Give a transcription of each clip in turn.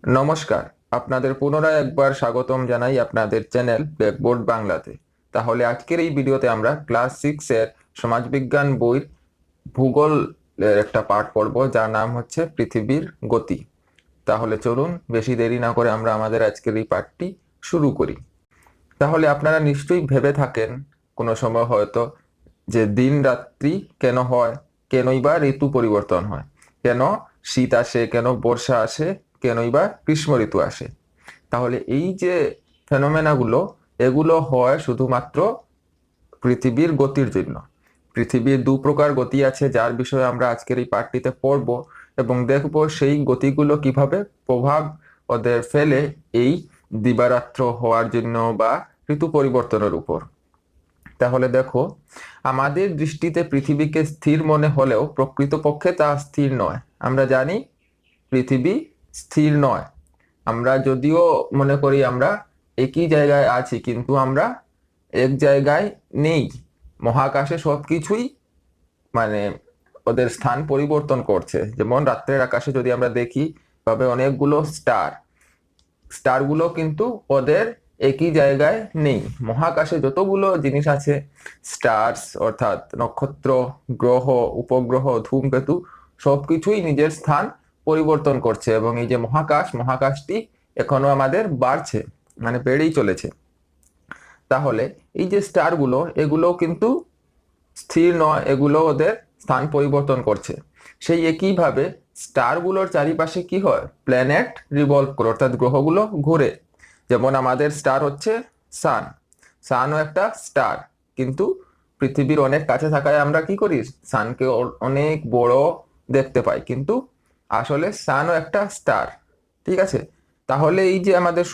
নমস্কার, আপনাদের পুনরায় একবার স্বাগতম জানাই আপনাদের চ্যানেল ব্ল্যাকবোর্ড বাংলাতে। তাহলে আজকের এই ভিডিওতে আমরা ক্লাস 6 এর সমাজবিজ্ঞান বইয়ের ভূগোলের একটা পাঠ পড়ব, যার নাম হচ্ছে পৃথিবীর গতি। তাহলে চলুন বেশি দেরি না করে আমরা আমাদের আজকের এই পাঠটি শুরু করি। তাহলে আপনারা নিশ্চয়ই ভেবে থাকেন কোনো সময় হয়তো যে দিন রাত্রি কেন হয়, কেনই বা ঋতু পরিবর্তন হয়, কেন শীত আসে, কেন বর্ষা আসে, কেনই বা গ্রীষ্ম ঋতু আসে। তাহলে এই যে ফেনোমেনাগুলো, এগুলো হয় শুধুমাত্র পৃথিবীর গতির জন্য। পৃথিবীর দু প্রকার গতি আছে, যার বিষয়ে আমরা আজকের এই পাঠটিতে পড়ব এবং দেখব সেই গতিগুলো কিভাবে প্রভাব ওদের ফেলে এই দিবারাত্র হওয়ার জন্য বা ঋতু পরিবর্তনের উপর। তাহলে দেখো, আমাদের দৃষ্টিতে পৃথিবীকে স্থির মনে হলেও প্রকৃতপক্ষে তা স্থির নয়। আমরা জানি পৃথিবী স্থির নয়। আমরা যদিও মনে করি আমরা একই জায়গায় আছি, কিন্তু আমরা এক জায়গায় নেই। মহাকাশে সবকিছুই মানে ওদের স্থান পরিবর্তন করছে। যেমন রাত্রের আকাশে যদি আমরা দেখি, তবে অনেকগুলো স্টারগুলো কিন্তু ওদের একই জায়গায় নেই। মহাকাশে যতগুলো জিনিস আছে, স্টার্স অর্থাৎ নক্ষত্র, গ্রহ, উপগ্রহ, ধূমকেতু, সবকিছুই নিজের স্থান পরিবর্তন করছে। এবং এই যে মহাকাশটি এখনো আমাদের বাড়ছে, মানে বেড়েই চলেছে। তাহলে এই যে স্টারগুলো, এগুলো কিন্তু স্থির নয়, এগুলো ওদের স্থান পরিবর্তন করছে। সেই একইভাবে স্টারগুলোর চারিপাশে কি হয়, প্ল্যানেট রিভলভ করে, অর্থাৎ গ্রহগুলো ঘুরে। যেমন আমাদের স্টার হচ্ছে সানও একটা স্টার, কিন্তু পৃথিবীর অনেক কাছে থাকায় আমরা কি করি, সানকে অনেক বড় দেখতে পাই, কিন্তু আসলে সানও একটা স্টার। ঠিক আছে। তাহলে এই যে আমাদের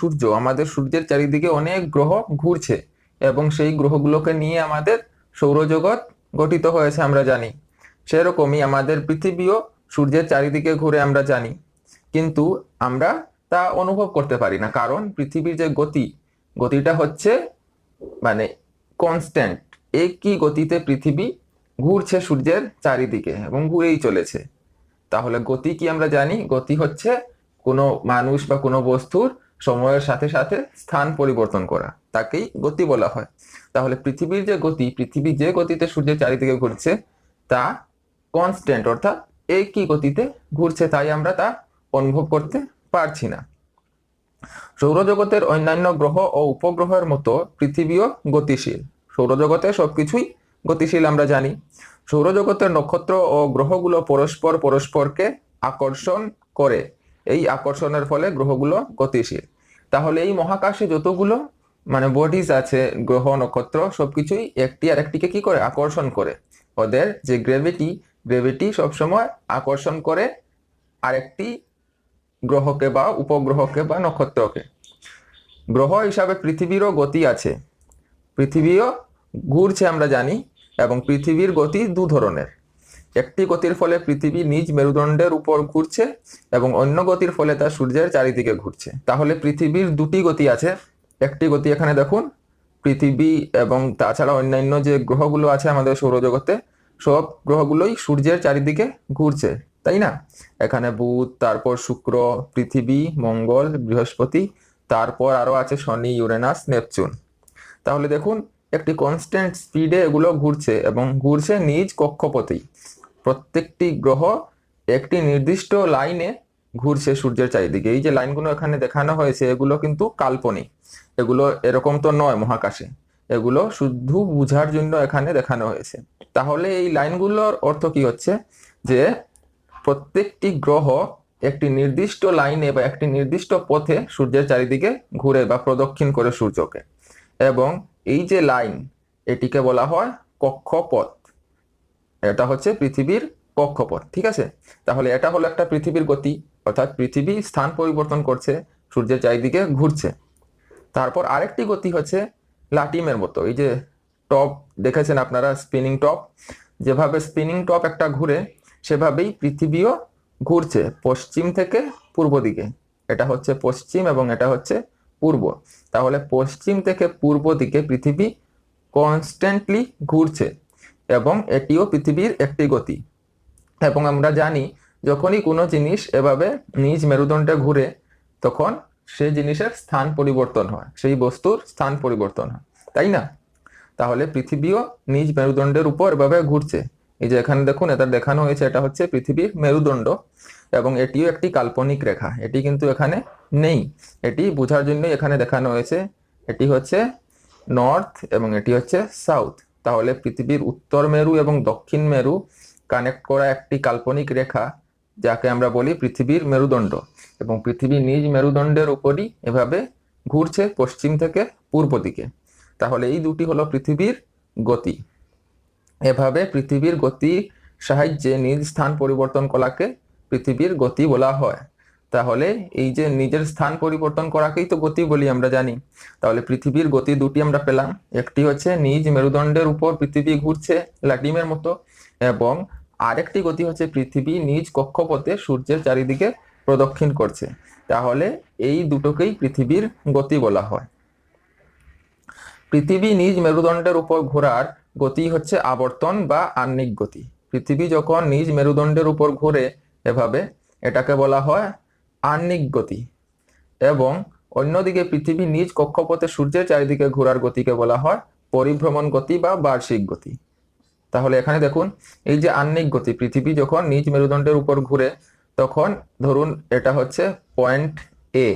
সূর্যের চারিদিকে অনেক গ্রহ ঘুরছে, এবং সেই গ্রহগুলোকে নিয়ে আমাদের সৌরজগৎ গঠিত হয়েছে, আমরা জানি। সেরকমই আমাদের পৃথিবীও সূর্যের চারিদিকে ঘুরে, আমরা জানি। কিন্তু আমরা তা অনুভব করতে পারি না, কারণ পৃথিবীর যে গতিটা হচ্ছে মানে কনস্ট্যান্ট। একই গতিতে পৃথিবী ঘুরছে সূর্যের চারিদিকে এবং ঘুরেই চলেছে। তাহলে গতি কি আমরা জানি, গতি হচ্ছে কোনো মানুষ বা কোনো বস্তুর সময়ের সাথে সাথে স্থান পরিবর্তন করা, তাকেই গতি বলা হয়। তাহলে পৃথিবীর যে গতি, পৃথিবী যে গতিতে সূর্যের চারিদিকে ঘুরছে, তা কনস্ট্যান্ট, অর্থাৎ একই গতিতে ঘুরছে, তাই আমরা তা অনুভব করতে পারছি না। সৌরজগতের অন্যান্য গ্রহ ও উপগ্রহের মতো পৃথিবীও গতিশীল। সৌরজগতে সবকিছুই গতিশীল, আমরা জানি। সৌরজগতের নক্ষত্র ও গ্রহগুলো পরস্পরকে আকর্ষণ করে। এই আকর্ষণের ফলে গ্রহগুলো গতিশীল। তাহলে এই মহাকাশে যতগুলো বডিজ আছে, গ্রহ, নক্ষত্র, সবকিছুই একটি আরেকটিকে কি করে, আকর্ষণ করে। ওদের যে গ্রেভিটি সবসময় আকর্ষণ করে আরেকটি গ্রহকে বা উপগ্রহকে বা নক্ষত্রকে। গ্রহ হিসাবে পৃথিবীরও গতি আছে, পৃথিবীও ঘুরছে, আমরা জানি। এবং পৃথিবীর গতি দু ধরনের। একটি গতির ফলে পৃথিবী নিজ মেরুদণ্ডের উপর ঘুরছে, এবং অন্য গতির ফলে তা সূর্যের চারিদিকে ঘুরছে। তাহলে পৃথিবীর দুটি গতি আছে। একটি গতি এখানে দেখুন, পৃথিবী এবং তাছাড়া অন্যান্য যে গ্রহগুলো আছে আমাদের সৌরজগতে, সব গ্রহগুলোই সূর্যের চারিদিকে ঘুরছে, তাই না? এখানে বুধ, তারপর শুক্র, পৃথিবী, মঙ্গল, বৃহস্পতি, তারপর আরো আছে শনি, ইউরেনাস, নেপচুন। তাহলে দেখুন, একটি কনস্ট্যান্ট স্পিডে এগুলো ঘুরছে এবং ঘুরছে নিজ কক্ষপথেই। প্রত্যেকটি গ্রহ একটি নির্দিষ্ট লাইনে ঘুরছে সূর্যের চারিদিকে। এই যে লাইনগুলো এখানে দেখানো হয়েছে, এগুলো কিন্তু কাল্পনিক, এগুলো এরকম তো নয় মহাকাশে, এগুলো শুধু বোঝার জন্য এখানে দেখানো হয়েছে। তাহলে এই লাইনগুলোর অর্থ কি হচ্ছে, যে প্রত্যেকটি গ্রহ একটি নির্দিষ্ট লাইনে বা একটি নির্দিষ্ট পথে সূর্যের চারিদিকে ঘুরে বা প্রদক্ষিণ করে সূর্যকে। এবং এই যে লাইন, এটিকে বলা হয় কক্ষপথ। এটা হচ্ছে পৃথিবীর কক্ষপথ, ঠিক আছে। তাহলে এটা হলো একটা পৃথিবীর গতি, অর্থাৎ পৃথিবী স্থান পরিবর্তন করছে, সূর্যের চারিদিকে ঘুরছে। তারপর আরেকটি গতি হচ্ছে লাটিমের মতো। এই যে টপ দেখেছেন আপনারা, স্পিনিং টপ, যেভাবে স্পিনিং টপ একটা ঘুরে, সেভাবেই পৃথিবীও ঘুরছে পশ্চিম থেকে পূর্ব দিকে। এটা হচ্ছে পশ্চিম এবং এটা হচ্ছে পূর্ব। তাহলে পশ্চিম থেকে পূর্ব দিকে পৃথিবী কনস্ট্যান্টলি ঘুরছে, এবং এটিও পৃথিবীর একটি গতি। এবং আমরা জানি, যখনই কোনো জিনিস এভাবে নিজ মেরুদণ্ডে ঘুরে, তখন সেই জিনিসের স্থান পরিবর্তন হয়, সেই বস্তুর স্থান পরিবর্তন হয়, তাই না? তাহলে পৃথিবীও নিজ মেরুদণ্ডের উপর এভাবে ঘুরছে। এই যে এখানে দেখুন, এটা দেখানো হয়েছে, এটা হচ্ছে পৃথিবীর মেরুদণ্ড এবং এটিও একটি কাল্পনিক রেখা। এটি কিন্তু এখানে নেই, এটি বোঝার জন্য এখানে দেখানো হয়েছে। এটি হচ্ছে নর্থ এবং এটি হচ্ছে সাউথ। তাহলে পৃথিবীর উত্তর মেরু এবং দক্ষিণ মেরু কানেক্ট করা একটি কাল্পনিক রেখা, যাকে আমরা বলি পৃথিবীর মেরুদণ্ড, এবং পৃথিবী নিজ মেরুদণ্ডের উপরই এভাবে ঘুরছে পশ্চিম থেকে পূর্ব দিকে। তাহলে এই দুটি হলো পৃথিবীর গতি। এভাবে পৃথিবীর গতির সাহায্যে নিজ স্থান পরিবর্তন করাকে পৃথিবীর গতি বলা হয়। তাহলে এই যে নিজের স্থান পরিবর্তন করাকেই তো গতি বলি আমরা জানি। তাহলে পৃথিবীর গতি দুটি আমরা পেলাম, একটি হচ্ছে নিজ মেরুদণ্ডের উপর পৃথিবী ঘুরছে লাটিমের মতো, এবং আরেকটি গতি হচ্ছে পৃথিবী নিজ কক্ষপথে সূর্যের চারিদিকে প্রদক্ষিণ করছে। তাহলে এই দুটোকেই পৃথিবীর গতি বলা হয়। পৃথিবী নিজ মেরুদণ্ডের উপর ঘোরার গতি হচ্ছে আবর্তন বা আহ্নিক গতি। পৃথিবী যখন নিজ মেরুদণ্ডের উপর ঘুরে এভাবে, এটাকে বলা হয় আহ্নিক গতি, এবং অন্যদিকে পৃথিবী নিজ কক্ষপথে সূর্যের চারিদিকে ঘোরার গতিকে বলা হয় পরিভ্রমণ গতি বা বার্ষিক গতি। তাহলে এখানে দেখুন, এই যে আহ্নিক গতি, পৃথিবী যখন নিজ মেরুদণ্ডের উপর ঘুরে, তখন ধরুন এটা হচ্ছে পয়েন্ট এ।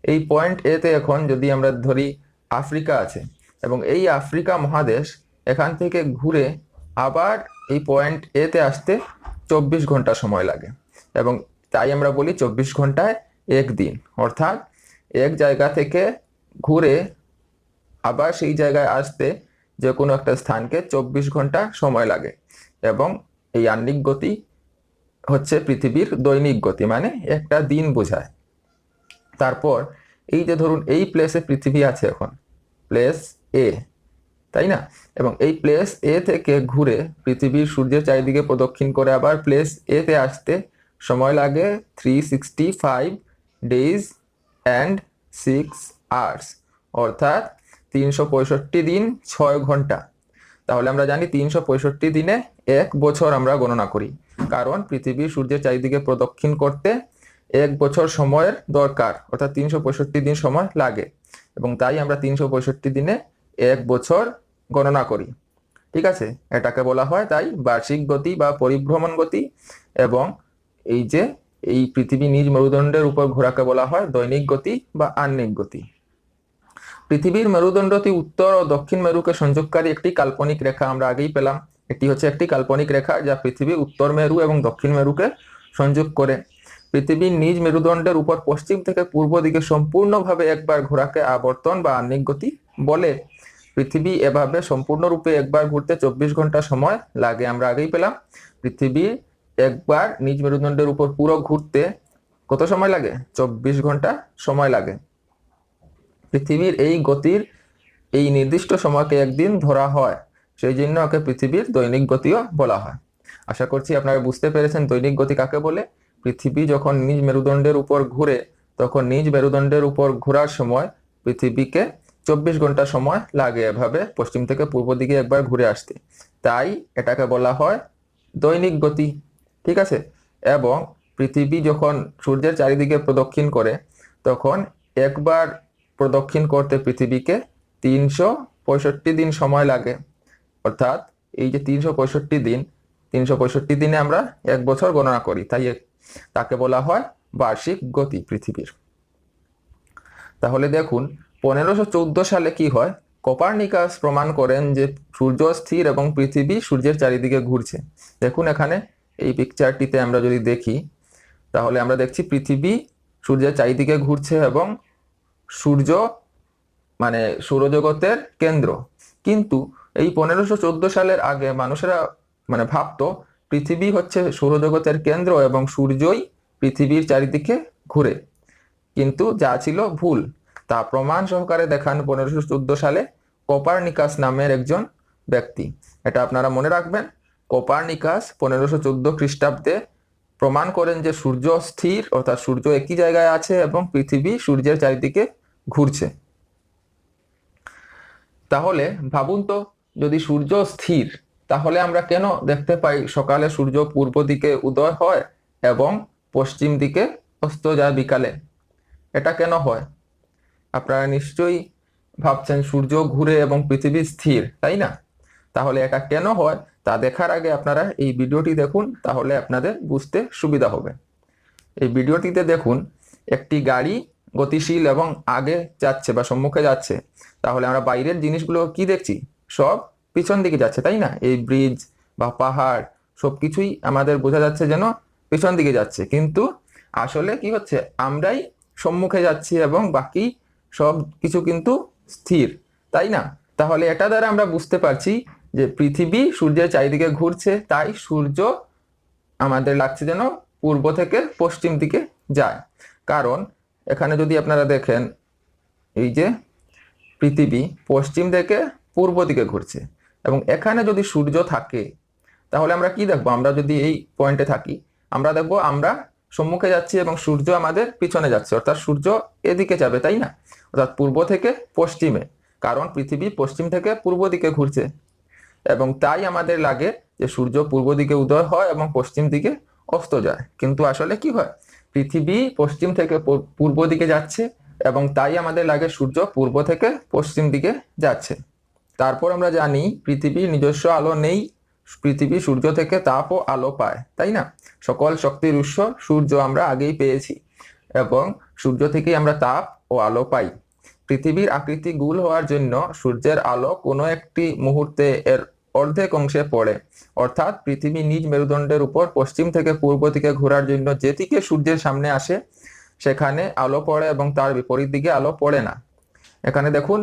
এই পয়েন্ট এ তে এখন যদি আমরা ধরি আফ্রিকা আছে, এবং এই আফ্রিকা মহাদেশ এখান থেকে ঘুরে আবার এই পয়েন্ট এ তে আসতে 24 ঘন্টা সময় লাগে, এবং তাই আমরা বলি 24 ঘন্টায় এক দিন। অর্থাৎ এক জায়গা থেকে ঘুরে আবার সেই জায়গায় আসতে যে কোনো একটা স্থানকে 24 ঘন্টা সময় লাগে। এবং এই আহ্নিক গতি হচ্ছে পৃথিবীর দৈনিক গতি, মানে একটা দিন বোঝায়। তারপর এই যে ধরুন এই প্লেসে পৃথিবী আছে এখন, প্লেস এ, তাই না? এবং এই প্লেস এ থেকে ঘুরে পৃথিবীর সূর্যের চারিদিকে প্রদক্ষিণ করে আবার প্লেস এ তে আসতে সময় লাগে 365 ডেজ অ্যান্ড 6 আওয়ার্স, অর্থাৎ 365 দিন 6 ঘন্টা। তাহলে আমরা জানি 365 দিনে 1 বছর আমরা গণনা করি, কারণ পৃথিবী সূর্যের চারিদিকে প্রদক্ষিণ করতে 1 বছর সময়ের দরকার, অর্থাৎ 365 দিন সময় লাগে, এবং তাই আমরা 365 দিনে 1 বছর গণনা করি। ঠিক আছে, এটাকে বলা হয় তাই বার্ষিক গতি বা পরিভ্রমণ গতি। এবং এই যে এই পৃথিবী নিজ মেরুদণ্ডের উপর ঘোরাকে বলা হয় দৈনিক গতি বা আহ্নিক গতি। পৃথিবীর মেরুদণ্ডটি উত্তর ও দক্ষিণ মেরুকে সংযোগকারী একটি কাল্পনিক রেখা আমরা আগেই পেলাম। এটি হচ্ছে একটি কাল্পনিক রেখা যা পৃথিবীর উত্তর মেরু এবং দক্ষিণ মেরুকে সংযোগ করে। পৃথিবীর নিজ মেরুদণ্ডের উপর পশ্চিম থেকে পূর্ব দিকে সম্পূর্ণভাবে একবার ঘোরাকে আবর্তন বা আহ্নিক গতি বলে। পৃথিবী এভাবে সম্পূর্ণরূপে একবার ঘুরতে 24 ঘন্টা সময় লাগে, আমরা আগেই পেলাম। পৃথিবী একবার নিজ মেরুদণ্ডের উপর পুরো ঘুরতে কত সময় লাগে? 24 ঘন্টা সময় লাগে। পৃথিবীর এই গতির এই নির্দিষ্ট সময়কে একদিন ধরা হয়, সেই জন্য ওকে পৃথিবীর দৈনিক গতিও বলা হয়। আশা করছি আপনারা বুঝতে পেরেছেন দৈনিক গতি কাকে বলে। পৃথিবী যখন নিজ মেরুদণ্ডের উপর ঘুরে, তখন নিজ মেরুদণ্ডের উপর ঘোরার সময় পৃথিবীকে 24 ঘন্টা সময় লাগে এভাবে পশ্চিম থেকে পূর্ব দিকে একবার ঘুরে আসতে, তাই এটাকে বলা হয় দৈনিক গতি। ঠিক আছে, এবং পৃথিবী যখন সূর্যের চারিদিকে প্রদক্ষিণ করে, তখন একবার প্রদক্ষিণ করতে পৃথিবীকে 365 দিন সময় লাগে। অর্থাৎ এই যে 365 দিন, 365 দিনে আমরা 1 বছর গণনা করি, তাই তাকে বলা হয় বার্ষিক গতি পৃথিবীর। তাহলে দেখুন 1514 সালে কি হয়, কোপার্নিকাস প্রমাণ করেন যে সূর্য স্থির এবং পৃথিবী সূর্যের চারিদিকে ঘুরছে। দেখুন এখানে এই পিকচারটিতে আমরা যদি দেখি, তাহলে আমরা দেখছি পৃথিবী সূর্যের চারিদিকে ঘুরছে এবং সূর্য মানে সৌরজগতের কেন্দ্র। কিন্তু এই 1514 সালের আগে মানুষেরা মানে ভাবতো পৃথিবী হচ্ছে সৌরজগতের কেন্দ্র এবং সূর্যই পৃথিবীর চারিদিকে ঘুরে, কিন্তু যা ছিল ভুল। তা প্রমাণ সহকারে দেখান 1514 সালে কোপার্নিকাস নামের একজন ব্যক্তি। এটা আপনারা মনে রাখবেন, কোপার্নিকাস 1514 খ্রিস্টাব্দে প্রমাণ করেন যে সূর্য স্থির, অর্থাৎ সূর্য একই জায়গায় আছে এবং পৃথিবী সূর্যের চারিদিকে ঘুরছে। তাহলে ভাবুন তো, যদি সূর্য স্থির, তাহলে আমরা কেন দেখতে পাই সকালে সূর্য পূর্ব দিকে উদয় হয় এবং পশ্চিম দিকে অস্ত যায় বিকালে? এটা কেন হয়? আপনারা নিশ্চয়ই ভাবছেন সূর্য ঘুরে এবং পৃথিবী স্থির, তাই না? তাহলে এটা কেন হয় তা দেখার আগে আপনারা এই ভিডিওটি দেখুন, তাহলে আপনাদের বুঝতে সুবিধা হবে। এই ভিডিওটিতে দেখুন, একটি গাড়ি গতিশীল এবং আগে যাচ্ছে বা সম্মুখে যাচ্ছে, তাহলে আমরা বাইরের জিনিসগুলো কি দেখছি? সব পিছন দিকে যাচ্ছে, তাই না? এই ব্রিজ বা পাহাড় সবকিছুই আমাদের বোঝা যাচ্ছে যেন পিছন দিকে যাচ্ছে, কিন্তু আসলে কি হচ্ছে, আমরাই সম্মুখে যাচ্ছি এবং বাকি সব কিছু কিন্তু স্থির, তাই না? তাহলে এটা দ্বারা আমরা বুঝতে পারছি যে পৃথিবী সূর্যের চারিদিকে ঘুরছে, তাই সূর্য আমাদের লাগছে যেন পূর্ব থেকে পশ্চিম দিকে যায়। কারণ এখানে যদি আপনারা দেখেন, এই যে পৃথিবী পশ্চিম থেকে পূর্ব দিকে ঘুরছে, এবং এখানে যদি সূর্য থাকে তাহলে আমরা কি দেখবো? আমরা যদি এই পয়েন্টে থাকি, আমরা দেখবো আমরা সম্মুখে যাচ্ছি এবং সূর্য আমাদের পিছনে যাচ্ছে, অর্থাৎ সূর্য এদিকে যাবে, তাই না? অর্থাৎ পূর্ব থেকে পশ্চিমে, কারণ পৃথিবী পশ্চিম থেকে পূর্ব দিকে ঘুরছে। এবং তাই আমাদের লাগে যে সূর্য পূর্ব দিকে উদয় হয় এবং পশ্চিম দিকে অস্ত যায়, কিন্তু আসলে কি হয়, পৃথিবী পশ্চিম থেকে পূর্ব দিকে যাচ্ছে এবং তাই আমাদের লাগে সূর্য পূর্ব থেকে পশ্চিম দিকে যাচ্ছে। তারপর আমরা জানি পৃথিবীর নিজস্ব আলো নেই, পৃথিবী সূর্য থেকে তাপ ও আলো পায়, তাই না? সকল শক্তির উৎস সূর্য আমরা আগেই পেয়েছি, এবং সূর্য থেকেই আমরা তাপ ও আলো পাই। পৃথিবীর আকৃতি গোল হওয়ার জন্য সূর্যের আলো কোনো একটি মুহূর্তে এর অর্ধেক অংশে পড়ে, অর্থাৎ পৃথিবী নিজ মেরুদণ্ডের উপর পশ্চিম থেকে পূর্ব দিকে ঘোরার জন্য যেদিকে সূর্যের সামনে আসে সেখানে আলো পড়ে এবং তার বিপরীত দিকে আলো পড়ে না। এখানে দেখুন,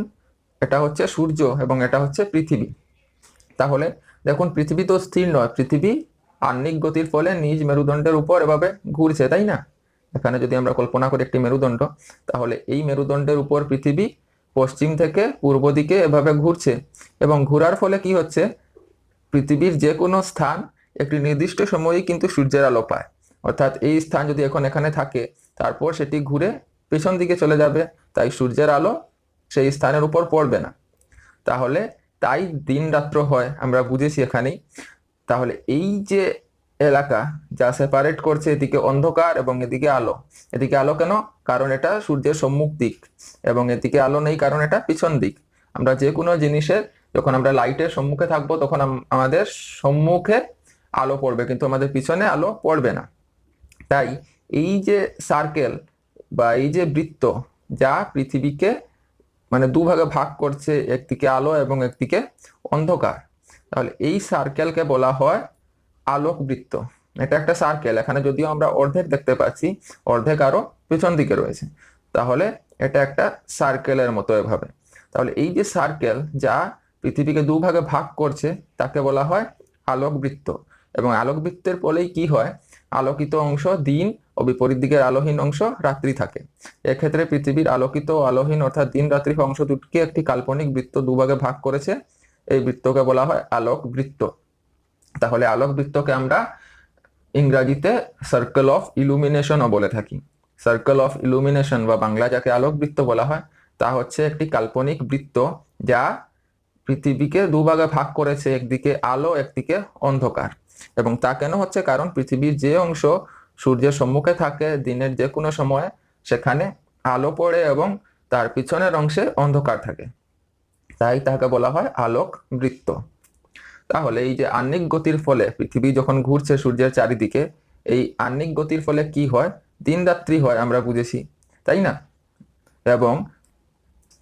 এটা হচ্ছে সূর্য এবং এটা হচ্ছে পৃথিবী। তাহলে দেখুন, পৃথিবী তো স্থির নয়, পৃথিবী আহ্নিক গতির ফলে নিজ মেরুদণ্ডের উপর এভাবে ঘুরছে, তাই না? এখানে যদি আমরা কল্পনা করি একটি মেরুদণ্ড, তাহলে এই মেরুদণ্ডের উপর পৃথিবী পশ্চিম থেকে পূর্ব দিকে এভাবে ঘুরছে, এবং ঘোরার ফলে কি হচ্ছে, পৃথিবীর যে কোনো স্থান একটি নির্দিষ্ট সময়েই কিন্তু সূর্যের আলো পায়। অর্থাৎ এই স্থান যদি এখন এখানে থাকে, তারপর সেটি ঘুরে পেছন দিকে চলে যাবে, তাই সূর্যের আলো সেই স্থানের উপর পড়বে না। তাহলে তাই দিন রাত্র হয়, আমরা বুঝেছি এখানেই। তাহলে এই যে এলাকা যা সেপারেট করছে, এদিকে অন্ধকার এবং এদিকে আলো, এদিকে আলো কেন? কারণ এটা সূর্যের সম্মুখ দিক, এবং এদিকে আলো নেই কারণ এটা পিছন দিক। আমরা যে কোনো জিনিসের, যখন আমরা লাইটের সম্মুখে থাকবো তখন আমাদের সম্মুখে আলো পড়বে, কিন্তু আমাদের পিছনে আলো পড়বে না। তাই এই যে সার্কেল বা এই যে বৃত্ত যা পৃথিবীকে মানে দুভাগে ভাগ করছে, একদিকে আলো এবং একদিকে অন্ধকার, তাহলে এই সার্কেলকে বলা হয় আলোক বৃত্ত। এটা একটা সার্কেল, এখানে যদিও আমরা অর্ধেক দেখতে পাচ্ছি, অর্ধেক আরো পেছন দিকে রয়েছে, তাহলে এটা একটা সার্কেলের মতো এভাবে। তাহলে এই যে সার্কেল যা পৃথিবীকে দুভাগে ভাগ করছে তাকে বলা হয় আলোক বৃত্ত। এবং আলোক বৃত্তের ফলেই কি হয়, আলোকিত অংশ দিন ও বিপরীত দিকের আলোহীন অংশ রাত্রি থাকে। এক্ষেত্রে পৃথিবীর আলোকিত ও আলোহীন অর্থাৎ দিন রাত্রি অংশ দুটিকে একটি কাল্পনিক বৃত্ত দুভাগে ভাগ করেছে, এই বৃত্তকে বলা হয় আলোক বৃত্ত। তাহলে আলোক বৃত্তকে আমরা ইংরাজিতে সার্কেল অফ ইলুমিনেশনও বলে থাকি। সার্কেল অফ ইলুমিনেশন বা বাংলা যাকে আলোক বৃত্ত বলা হয়, তা হচ্ছে একটি কাল্পনিক বৃত্ত যা পৃথিবীকে দুভাগে ভাগ করেছে, একদিকে আলো একদিকে অন্ধকার। এবং তা কেন হচ্ছে, কারণ পৃথিবীর যে অংশ সূর্যের সম্মুখে থাকে দিনের যে কোনো সময়ে, সেখানে আলো পড়ে এবং তার পিছনের অংশে অন্ধকার থাকে, তাই তাকে বলা হয় আলোক বৃত্ত। তাহলে এই যে আহ্নিক গতির ফলে পৃথিবী যখন ঘুরছে সূর্যের চারিদিকে, এই আহ্নিক গতির ফলে কি হয়, দিন রাত্রি হয়, আমরা বুঝেছি, তাই না? এবং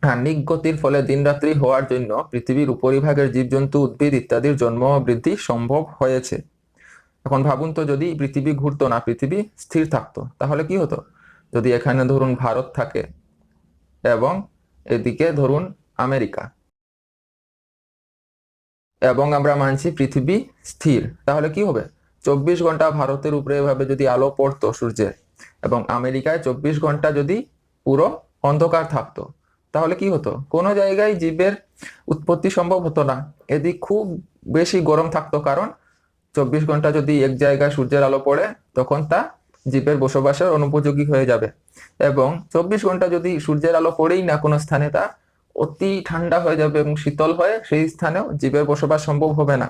আহ্নিক গতির ফলে দিন রাত্রি হওয়ার জন্য পৃথিবীর উপরিভাগের জীবজন্তু উদ্ভিদ ইত্যাদির জন্ম ও বৃদ্ধি সম্ভব হয়েছে। এখন ভাবুন তো, যদি পৃথিবী ঘুরতো না, পৃথিবী স্থির থাকতো, তাহলে কি হতো? যদি এখানে ধরুন ভারত থাকে এবং এদিকে ধরুন আমেরিকা, এবং আমরা মানছি পৃথিবী স্থির, তাহলে কি হবে? 24 ঘন্টা ভারতের উপরে এভাবে যদি আলো পড়তো সূর্যের, এবং আমেরিকায় 24 ঘন্টা যদি পুরো অন্ধকার থাকতো, তাহলে কি হতো? কোনো জায়গায় জীবের উৎপত্তি সম্ভব হতো না। এদিক খুব বেশি গরম থাকতো, কারণ 24 ঘন্টা যদি এক জায়গায় সূর্যের আলো পড়ে, তখন তা জীবের বসবাসের অনুপযোগী হয়ে যাবে। এবং 24 ঘন্টা যদি সূর্যের আলো পড়েই না কোনো স্থানে, তা অতি ঠান্ডা হয়ে যাবে এবং শীতল হয়ে সেই স্থানেও জীবের বসবাস সম্ভব হবে না।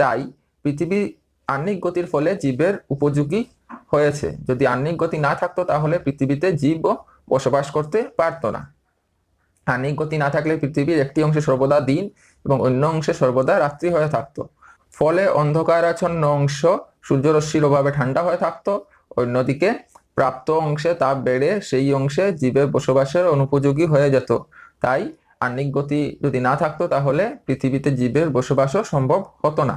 তাই পৃথিবী আহ্নিক গতির ফলে জীবের উপযোগী হয়েছে। যদি আহ্নিক গতি না থাকতো, তাহলে পৃথিবীতে জীবও বসবাস করতে পারতো না। আহ্নিক গতি না থাকলে পৃথিবীর একটি অংশে সর্বদা দিন এবং অন্য অংশে সর্বদা রাত্রি হয়ে থাকতো। ফলে অন্ধকারাচ্ছন্ন অংশ সূর্যরশ্মির অভাবে ঠান্ডা হয়ে থাকতো, অন্যদিকে প্রাপ্ত অংশে তাপ বেড়ে সেই অংশে জীবের বসবাসের অনুপযোগী হয়ে যেত। তাই আহ্নিক গতি যদি না থাকতো তাহলে পৃথিবীতে জীবের বসবাসও সম্ভব হতো না।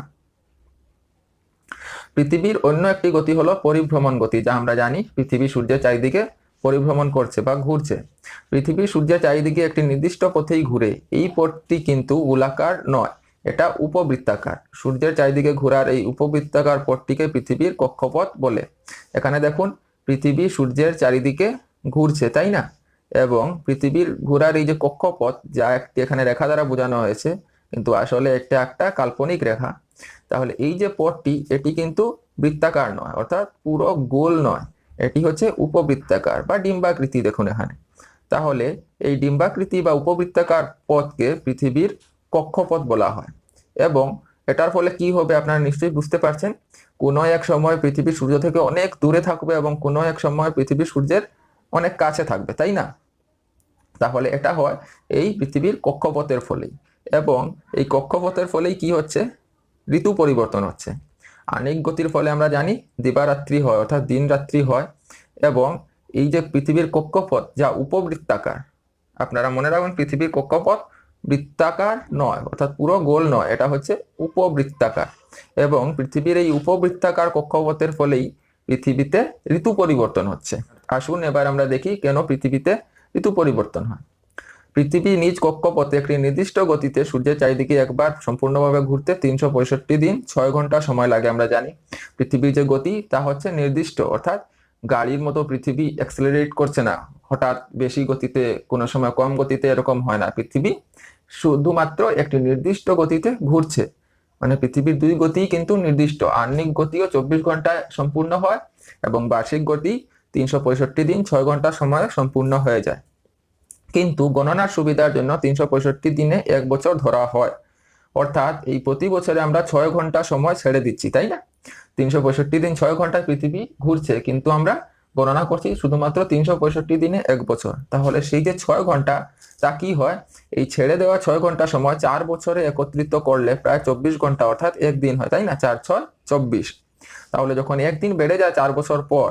পৃথিবীর অন্য একটি গতি হলো পরিভ্রমণ গতি, যা আমরা জানি পৃথিবী সূর্যের চারিদিকে পরিভ্রমণ করছে বা ঘুরছে। পৃথিবী সূর্যের চারিদিকে একটি নির্দিষ্ট পথেই ঘুরে। এই পথটি কিন্তু গোলাকার নয়, এটা উপবৃত্তাকার। সূর্যের চারিদিকে ঘোরার এই উপবৃত্তাকার পথটিকে পৃথিবীর কক্ষপথ বলে। এখানে দেখুন, পৃথিবী সূর্যের চারিদিকে ঘুরছে, তাই না? এবং পৃথিবীর ঘোরার এই যে কক্ষপথ, যা একটি এখানে রেখা দ্বারা বোঝানো হয়েছে, কিন্তু আসলে এটা একটা কাল্পনিক রেখা। তাহলে এই যে পথটি, এটি কিন্তু বৃত্তাকার নয়, অর্থাৎ পুরো গোল নয়, এটি হচ্ছে উপবৃত্তাকার বা ডিম্বাকৃতি। দেখুন এখানে, তাহলে এই ডিম্বাকৃতি বা উপবৃত্তাকার পথকে পৃথিবীর কক্ষপথ বলা হয়। এবং এটার ফলে কি হবে আপনারা নিশ্চয়ই বুঝতে পারছেন। কোনো এক সময় পৃথিবী সূর্য থেকে অনেক দূরে থাকবে এবং কোনো এক সময় পৃথিবী সূর্যের অনেক কাছে থাকবে, তাই না? তাহলে এটা হয় এই পৃথিবীর কক্ষপথের ফলেই। এবং এই কক্ষপথের ফলেই কি হচ্ছে, ঋতু পরিবর্তন হচ্ছে। আহ্নিক গতির ফলে আমরা জানি দিবারাত্রি হয়, অর্থাৎ দিন রাত্রি হয়। এবং এই যে পৃথিবীর কক্ষপথ যা উপবৃত্তাকার, আপনারা মনে রাখবেন পৃথিবীর কক্ষপথ বৃত্তাকার নয়, অর্থাৎ পুরো গোল নয়, এটা হচ্ছে উপবৃত্তাকার। এবং পৃথিবীর এই উপবৃত্তাকার কক্ষপথের ফলেই পৃথিবীতে ঋতু পরিবর্তন হচ্ছে। আসুন এবার আমরা দেখি কেন পৃথিবীতে ঋতু পরিবর্তন হয়। পৃথিবী নিজ কক্ষপথে একটি নির্দিষ্ট গতিতে সূর্যের চারিদিকে একবার সম্পূর্ণভাবে ঘুরতে 365 দিন 6 ঘন্টা সময় লাগে। আমরা জানি পৃথিবীর যে গতি তা হচ্ছে নির্দিষ্ট, অর্থাৎ গাড়ির মতো পৃথিবী অ্যাক্সেলারেট করছে না, হঠাৎ বেশি গতিতে কোনো সময় কম গতিতে, এরকম হয় না। পৃথিবী শুধুমাত্র একটি নির্দিষ্ট গতিতে ঘুরছে। মানে পৃথিবীর দুই গতি কিন্তু নির্দিষ্ট। আহ্নিক গতিও 24 ঘন্টায় সম্পূর্ণ হয় এবং বার্ষিক গতি 365 দিন 6 ঘন্টা সময়ে সম্পূর্ণ হয়ে যায়। কিন্তু গণনার সুবিধার জন্য 365 দিনে 1 বছর ধরা হয়। অর্থাৎ এই প্রতি বছরে আমরা 6 ঘন্টা সময় ছেড়ে দিচ্ছি, তাই না? 365 দিন 6 ঘন্টায় পৃথিবী ঘুরছে, কিন্তু আমরা গণনা করছি শুধুমাত্র 365 দিনে 1 বছর। তাহলে সেই যে 6 ঘন্টা, তা কি হয়, এই ছেড়ে দেওয়া 6 ঘন্টা সময় 4 বছরে একত্রিত করলে প্রায় 24 ঘন্টা, অর্থাৎ একদিন হয়, তাই না? 4 6 24। তাহলে যখন একদিন বেড়ে যায় 4 বছর পর,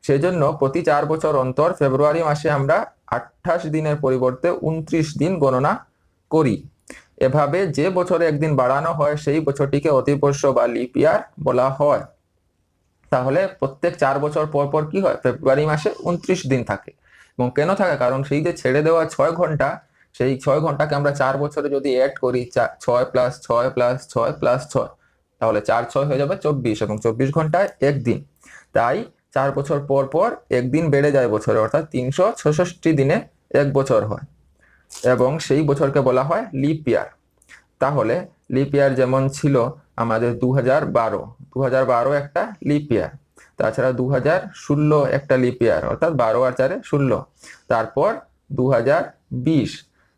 সেই জন্য প্রতি 4 বছর অন্তর ফেব্রুয়ারি মাসে আমরা 28 দিনের পরিবর্তে 29 দিন গণনা করি। এভাবে যে বছরে একদিন বাড়ানো হয় সেই বছরটিকে অধিবর্ষ বা লিপ ইয়ার বলা হয়। তাহলে প্রত্যেক 4 বছর পর পর কি হয়, ফেব্রুয়ারি মাসে 29 দিন থাকে। এবং কেন থাকে, কারণ সেই যে ছেড়ে দেওয়া 6 ঘন্টা, সেই 6 ঘন্টাকে আমরা 4 বছরে যদি অ্যাড করি, 6 প্লাস 6 প্লাস 6 প্লাস 6, তাহলে 4 6 হয়ে যাবে 24, এবং 24 ঘন্টায় একদিন। তাই 4 বছর পর পর একদিন বেড়ে যায় বছরে, অর্থাৎ 366 দিনে 1 বছর হয় এবং সেই বছরকে বলা হয় লিপ ইয়ার। তাহলে লিপ ইয়ার যেমন ছিল আমাদের 2012 একটা লিপ ইয়ার, তাছাড়া 2016 একটা লিপ ইয়ার, অর্থাৎ 12 আর 4 16, তারপর 2020,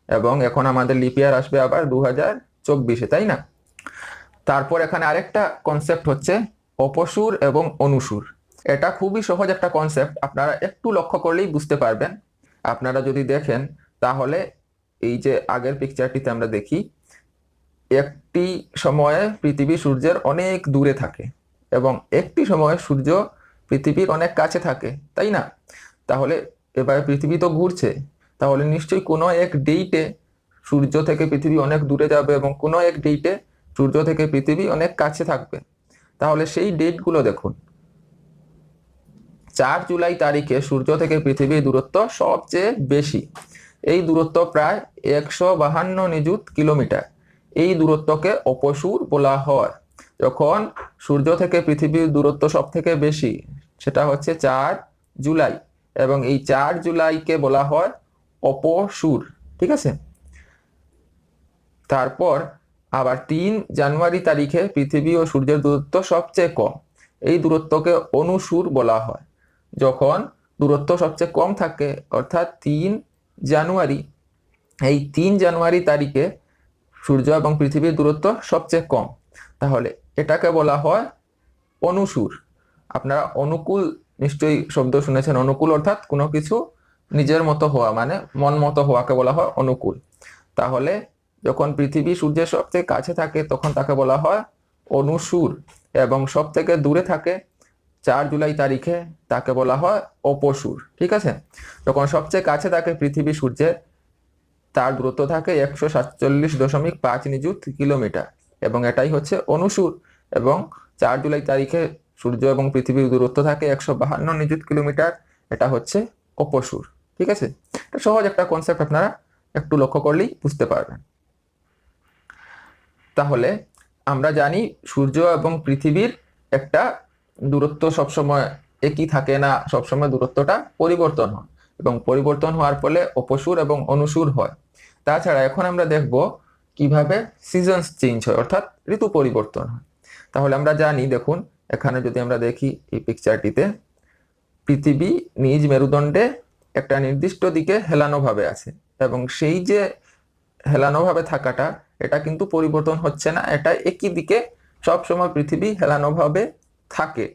এবং এখন আমাদের লিপ ইয়ার আসবে আবার 2024-এ, তাই না? তারপর এখানে আরেকটা কনসেপ্ট হচ্ছে অপসূর এবং অনুসূর। এটা খুবই সহজ একটা কনসেপ্ট, আপনারা একটু লক্ষ্য করলেই বুঝতে পারবেন। আপনারা যদি দেখেন তাহলে এই যে আগের পিকচারটিতে আমরা দেখি, একটি সময়ে পৃথিবী সূর্যের অনেক দূরে থাকে এবং একটি সময়ে সূর্য পৃথিবীর অনেক কাছে থাকে, তাই না? তাহলে এবারে পৃথিবী তো ঘুরছে, তাহলে নিশ্চয়ই কোনো এক ডেটে সূর্য থেকে পৃথিবী অনেক দূরে যাবে এবং কোনো এক ডেটে সূর্য থেকে পৃথিবী অনেক কাছে থাকবে। তাহলে সেই ডেটগুলো দেখুন। 4 জুলাই তারিখে সূর্য থেকে পৃথিবীর দূরত্ব সবচেয়ে বেশি। এই দূরত্ব প্রায় 152 নিযুত কিলোমিটার। এই দূরত্বকে অপসূর বলা হয়। যখন সূর্য থেকে পৃথিবীর দূরত্ব সব থেকে বেশি, সেটা হচ্ছে 4 জুলাই, এবং এই 4 জুলাইকে বলা হয় অপসূর, ঠিক আছে? তারপর আবার 3 জানুয়ারি তারিখে পৃথিবী ও সূর্যের দূরত্ব সবচেয়ে কম। এই দূরত্বকে অনুসূর বলা হয়। যখন দূরত্ব সবচেয়ে কম থাকে, অর্থাৎ 3 জানুয়ারি, এই 3 জানুয়ারি তারিখে সূর্য এবং পৃথিবীর দূরত্ব সবচেয়ে কম, তাহলে এটাকে বলা হয় অনুসূর। আপনারা অনুকূল নিশ্চয়ই শব্দ শুনেছেন। অনুকূল অর্থাৎ কোনো কিছু নিজের মতো হওয়া মানে মন মতো হওয়াকে বলা হয় অনুকূল। তাহলে যখন পৃথিবী সূর্যের সব থেকে কাছে থাকে তখন তাকে বলা হয় অনুসূর, এবং সব থেকে দূরে থাকে 4 জুলাই তারিখে তাকে বলা হয় অপসূর। ঠিক আছে, যখন সবচেয়ে কাছে থাকে পৃথিবী সূর্যের, তার দূরত্ব থাকে 147.5 নিযুত কিলোমিটার, এবং এটাই হচ্ছে অনুসূর। এবং 4 জুলাই তারিখে সূর্য এবং পৃথিবীর দূরত্ব থাকে 152 নিযুত কিলোমিটার, এটা হচ্ছে অপসূর। ঠিক আছে, এটা সহজ একটা কনসেপ্ট, আপনারা একটু লক্ষ্য করলেই বুঝতে পারবেন। তাহলে আমরা জানি সূর্য এবং পৃথিবীর একটা দূরত্ব সবসময় একই থাকে না, সবসময় দূরত্বটা পরিবর্তন হয়, এবং পরিবর্তন হওয়ার ফলে অপসূর এবং অনুসূর হয়। তাছাড়া এখন আমরা দেখব কিভাবে সিজনস চেঞ্জ হয়, অর্থাৎ ঋতু পরিবর্তন হয়। তাহলে আমরা জানি, দেখুন এখানে যদি আমরা দেখি এই পিকচারটিতে, পৃথিবী নিজ মেরুদণ্ডে একটা নির্দিষ্ট দিকে হেলানোভাবে আছে, এবং সেই যে হেলানোভাবে থাকাটা, এটা কিন্তু পরিবর্তন হচ্ছে না, এটা একই দিকে সবসময় পৃথিবী হেলানোভাবে থাকে,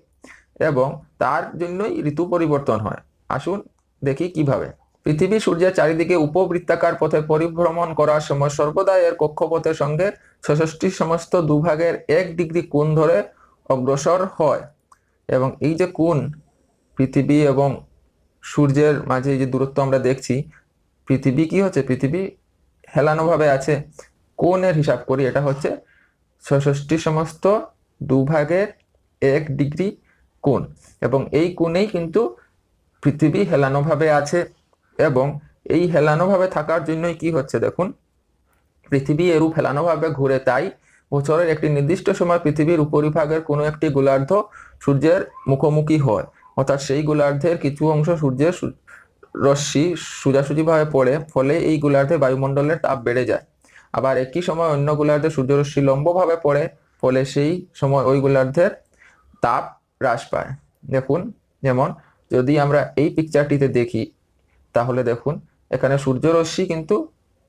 এবং তার জন্যই ঋতু পরিবর্তন হয়। আসুন দেখি কিভাবে। পৃথিবী সূর্যের চারিদিকে উপবৃত্তাকার পথে পরিভ্রমণ করার সময় সর্বদা এর কক্ষপথের সঙ্গে 66 সমস্ত দুভাগের 1 ডিগ্রি কোণ ধরে অগ্রসর হয়। এবং এই যে কোণ, পৃথিবী এবং সূর্যের মাঝে যে দূরত্ব আমরা দেখছি, পৃথিবী কি হচ্ছে, পৃথিবী হেলানোভাবে আছে, কোণের হিসাব করি, এটা হচ্ছে 66 সমস্ত দুভাগের 1 ডিগ্রি কোণ, এবং এই কোণেই কিন্তু পৃথিবী হেলানোভাবে আছে। এবং এই হেলানোভাবে থাকার জন্যই কি হচ্ছে, দেখুন পৃথিবী এরূপ হেলানোভাবে ঘুরে, তাই বছরের একটি নির্দিষ্ট সময় পৃথিবীর উপরিভাগের কোনো একটি গোলার্ধ সূর্যের মুখোমুখি হয়, অর্থাৎ সেই গোলার্ধের কিছু অংশ সূর্যের রশ্মি সোজাসুজিভাবে পড়ে, ফলে এই গোলার্ধে বায়ুমণ্ডলের তাপ বেড়ে যায়। আবার একই সময় অন্য গোলার্ধে সূর্যরশ্মি লম্বভাবে পড়ে, ফলে সেই সময় ওই গোলার্ধের তাপ হ্রাস পায়। দেখুন, যেমন যদি আমরা এই পিকচারটিতে দেখি, তাহলে দেখুন এখানে সূর্যরশ্মি কিন্তু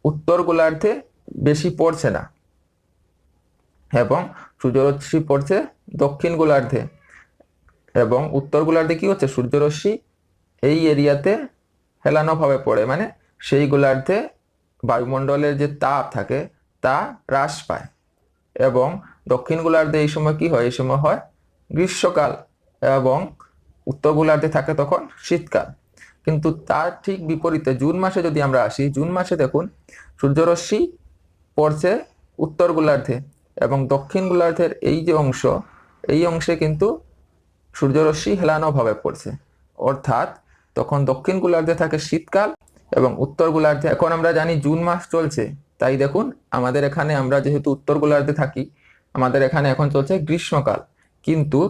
উত্তর গোলার্ধে বেশি পড়ছে না, এবং সূর্যরশ্মি পড়ছে দক্ষিণ গোলার্ধে, এবং উত্তর গোলার্ধে কি হচ্ছে, সূর্যরশ্মি এই এরিয়াতে হেলানোভাবে পড়ে, মানে সেই গোলার্ধে বায়ুমণ্ডলের যে তাপ থাকে তা হ্রাস পায়। এবং দক্ষিণ গোলার্ধে এই সময় কি হয়, এই সময় হয় গ্রীষ্মকাল, এবং উত্তর গোলার্ধে থাকে তখন শীতকাল। কিন্তু তার ঠিক বিপরীতে জুন মাসে যদি আমরা আসি, জুন মাসে দেখুন সূর্যরশ্মি পড়ছে উত্তর গোলার্ধে, এবং দক্ষিণ গোলার্ধের এই যে অংশ, এই অংশে কিন্তু সূর্যরশ্মি হেলানোভাবে পড়ছে, অর্থাৎ তখন দক্ষিণ গোলার্ধে থাকে শীতকাল, এবং উত্তর গোলার্ধে, এখন আমরা জানি জুন মাস চলছে, তাই দেখুন আমাদের এখানে, আমরা যেহেতু উত্তর গোলার্ধে থাকি, আমাদের এখানে এখন চলছে গ্রীষ্মকাল, কিন্তু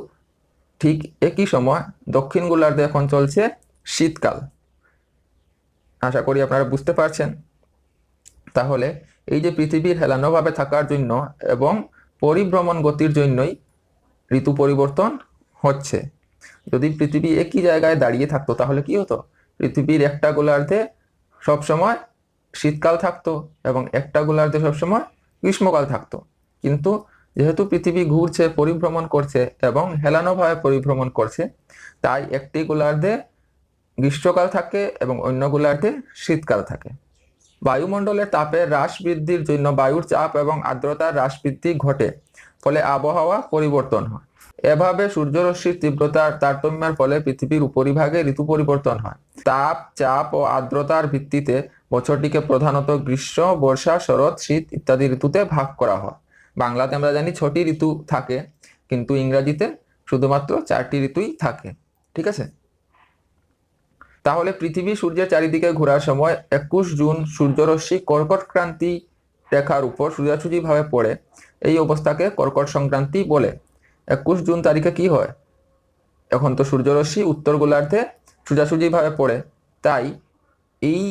ঠিক একই সময় দক্ষিণ গোলার্ধে এখন চলছে শীতকাল। আশা করি আপনারা বুঝতে পারছেন। তাহলে এই যে পৃথিবীর হেলানোভাবে থাকার জন্য এবং পরিভ্রমণ গতির জন্যই ঋতু পরিবর্তন হচ্ছে। যদি পৃথিবী একই জায়গায় দাঁড়িয়ে থাকতো তাহলে কি হতো, পৃথিবীর একটা গোলার্ধে সবসময় শীতকাল থাকতো এবং একটা গোলার্ধে সবসময় গ্রীষ্মকাল থাকতো। কিন্তু যেহেতু পৃথিবী ঘুরছে, পরিভ্রমণ করছে এবং হেলানোভাবে পরিভ্রমণ করছে, তাই একটি গোলার্ধে গ্রীষ্মকাল থাকে এবং অন্য গোলার্ধে শীতকাল থাকে। বায়ুমণ্ডলের তাপের হ্রাস বৃদ্ধির জন্য বায়ুর চাপ এবং আর্দ্রতার হ্রাস বৃদ্ধি ঘটে, ফলে আবহাওয়া পরিবর্তন হয়। এভাবে সূর্যরশ্মির তীব্রতার তারতম্যের ফলে পৃথিবীর উপরিভাগে ঋতু পরিবর্তন হয়। তাপ, চাপ ও আর্দ্রতার ভিত্তিতে বছরটিকে প্রধানত গ্রীষ্ম, বর্ষা, শরৎ, শীত ইত্যাদি ঋতুতে ভাগ করা হয়। বাংলাতে আমরা জানি 6টি ঋতু থাকে, কিন্তু ইংরাজিতে শুধুমাত্র 4টি ঋতুই থাকে। ঠিক আছে, তাহলে পৃথিবী সূর্যের চারিদিকে ঘোরার সময় 21 জুন সূর্যরশ্মি কর্কট ক্রান্তি রেখার উপর সোজাসুজিভাবে পড়ে, এই অবস্থাকে কর্কট সংক্রান্তি বলে। 21 জুন তারিখে কি হয়, এখন তো সূর্যরশ্মি উত্তর গোলার্ধে সোজাসুজিভাবে পড়ে, তাই এই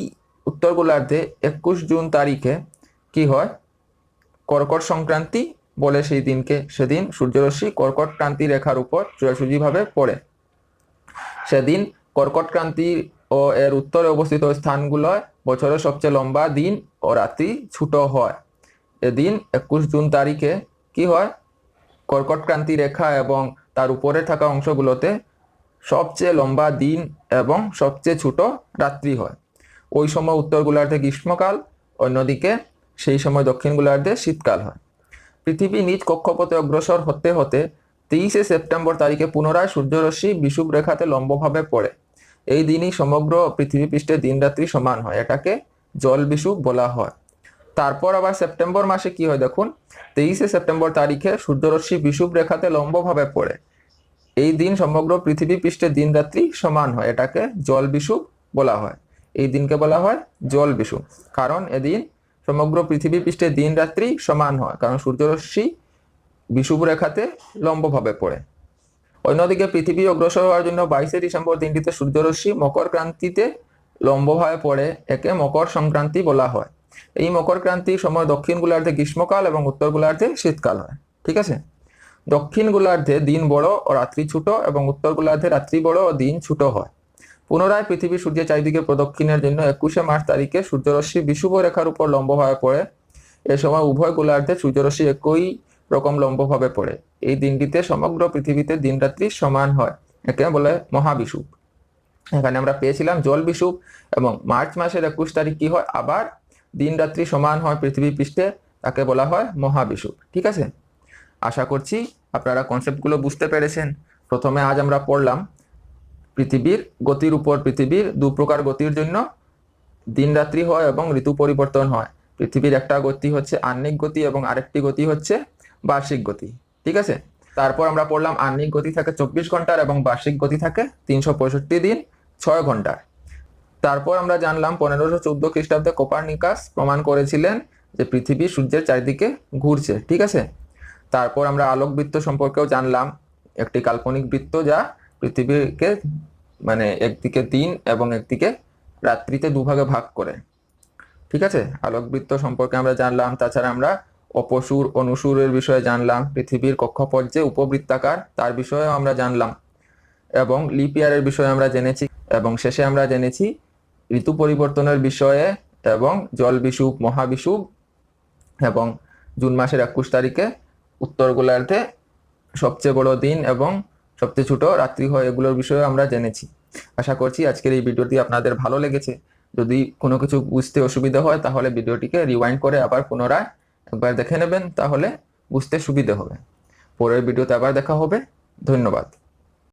উত্তর গোলার্ধে 21 জুন তারিখে কি হয়, কর্কট সংক্রান্তি বলে সেই দিনকে। সেদিন সূর্যরশ্মি কর্কট ক্রান্তি রেখার উপর সোজাসুজিভাবে পড়ে। সেদিন কর্কট ক্রান্তি ও এর উত্তরে অবস্থিত স্থানগুলোয় বছরের সবচেয়ে লম্বা দিন ও রাত্রি ছোট হয়। এদিন 21 জুন তারিখে কি হয়, কর্কট ক্রান্তি রেখা এবং তার উপরে থাকা অংশগুলোতে সবচেয়ে লম্বা দিন এবং সবচেয়ে ছোট রাত্রি হয়। ওই সময় উত্তর গোলার্ধে গ্রীষ্মকাল, অন্যদিকে সেই সময় দক্ষিণ গোলার্ধে শীতকাল হয়। পৃথিবী নিজ কক্ষপথে অগ্রসর হতে হতে 23শে সেপ্টেম্বর তারিখে পুনরায় সূর্যরশ্মি বিষুব রেখাতে লম্বভাবে পড়ে। এই দিনই সমগ্র পৃথিবী পৃষ্ঠে দিন রাত্রি সমান হয়, এটাকে জল বিষুব বলা হয়। তারপর আবার সেপ্টেম্বর মাসে কি হয় দেখুন, 23শে সেপ্টেম্বর তারিখে সূর্যরশ্মি বিষুব রেখাতে লম্বভাবে পড়ে। এই দিন সমগ্র পৃথিবী পৃষ্ঠে দিন রাত্রি সমান হয়, এটাকে জল বিষুব বলা হয়। এই দিনকে বলা হয় জল বিষুব, কারণ এদিন সমগ্র পৃথিবী পৃষ্ঠে দিন রাত্রি সমান হয়, কারণ সূর্যরশ্মি বিষুব রেখাতে লম্বভাবে পড়ে। অন্যদিকে পৃথিবী অগ্রসর হওয়ার জন্য 22শে ডিসেম্বর দিনটিতে সূর্যরশ্মি মকর ক্রান্তিতে লম্বভাবে পড়ে, একে মকর সংক্রান্তি বলা হয়। এই মকর ক্রান্তির সময় দক্ষিণ গোলার্ধে গ্রীষ্মকাল এবং উত্তর গোলার্ধে শীতকাল হয়। ঠিক আছে, দক্ষিণ গোলার্ধে দিন বড় ও রাত্রি ছোট এবং উত্তর গোলার্ধে রাত্রি বড় ও দিন ছোট হয়। পুনরায় পৃথিবী সূর্যের চারিদিকে প্রদক্ষিণের জন্য 21শে মার্চ তারিখে সূর্যরশ্মি বিষুব রেখার উপর লম্বভাবে পড়ে। এ সময় উভয় গোলার্ধে সূর্যরশ্মি একই রকম লম্বভাবে পড়ে। এই দিনটিতে সমগ্র পৃথিবীতে দিন রাত্রি সমান হয়, একে বলে মহাবিষুব। এখানে আমরা পেয়েছিলাম জল বিষুব, এবং মার্চ মাসের 21 তারিখ কি হয়, আবার দিন রাত্রি সমান হয় পৃথিবী পৃষ্ঠে, তাকে বলা হয় মহাবিষুব। ঠিক আছে, আশা করছি আপনারা কনসেপ্টগুলো বুঝতে পেরেছেন। প্রথমে আজ আমরা পড়লাম পৃথিবীর গতির উপর। পৃথিবীর দু প্রকার গতির জন্য দিন রাত্রি হয় এবং ঋতু পরিবর্তন হয়। পৃথিবীর একটা গতি হচ্ছে আহ্নিক গতি এবং আরেকটি গতি হচ্ছে বার্ষিক গতি। ঠিক আছে, তারপর আমরা পড়লাম আহ্নিক গতি থাকে 24 ঘন্টার এবং বার্ষিক গতি থাকে 365 দিন 6 ঘন্টার। তারপর আমরা জানলাম 1514 খ্রিস্টাব্দে কোপার্নিকাস প্রমাণ করেছিলেন যে পৃথিবী সূর্যের চারিদিকে ঘুরছে। ঠিক আছে, তারপর আমরা আলোক বৃত্ত সম্পর্কেও জানলাম, একটি কাল্পনিক বৃত্ত যা পৃথিবীকে মানে একদিকে দিন এবং একদিকে রাত্রিতে দুভাগে ভাগ করে। ঠিক আছে, আলোক বৃত্ত সম্পর্কে আমরা জানলাম। তাছাড়া আমরা অপসূর অনুসূরের বিষয়ে জানলাম, পৃথিবীর কক্ষপথ যে উপবৃত্তাকার তার বিষয়েও আমরা জানলাম, এবং লিপ ইয়ারের বিষয়ে আমরা জেনেছি, এবং শেষে আমরা জেনেছি ঋতু পরিবর্তনের বিষয়ে এবং জল বিষুব, মহাবিষুব, এবং জুন মাসের 21 তারিখে উত্তর গোলার্ধে সবচেয়ে বড় দিন এবং সবচেয়ে ছোট রাত্রি হয়, এগুলোর বিষয়ে আমরা জেনেছি। আশা করছি আজকের এই ভিডিওটি আপনাদের ভালো লেগেছে। যদি কোনো কিছু বুঝতে অসুবিধা হয় তাহলে ভিডিওটিকে রিওয়াইন্ড করে আবার পুনরায় একবার দেখে নেবেন, তাহলে বুঝতে সুবিধা হবে। পরের ভিডিওতে আবার দেখা হবে। ধন্যবাদ।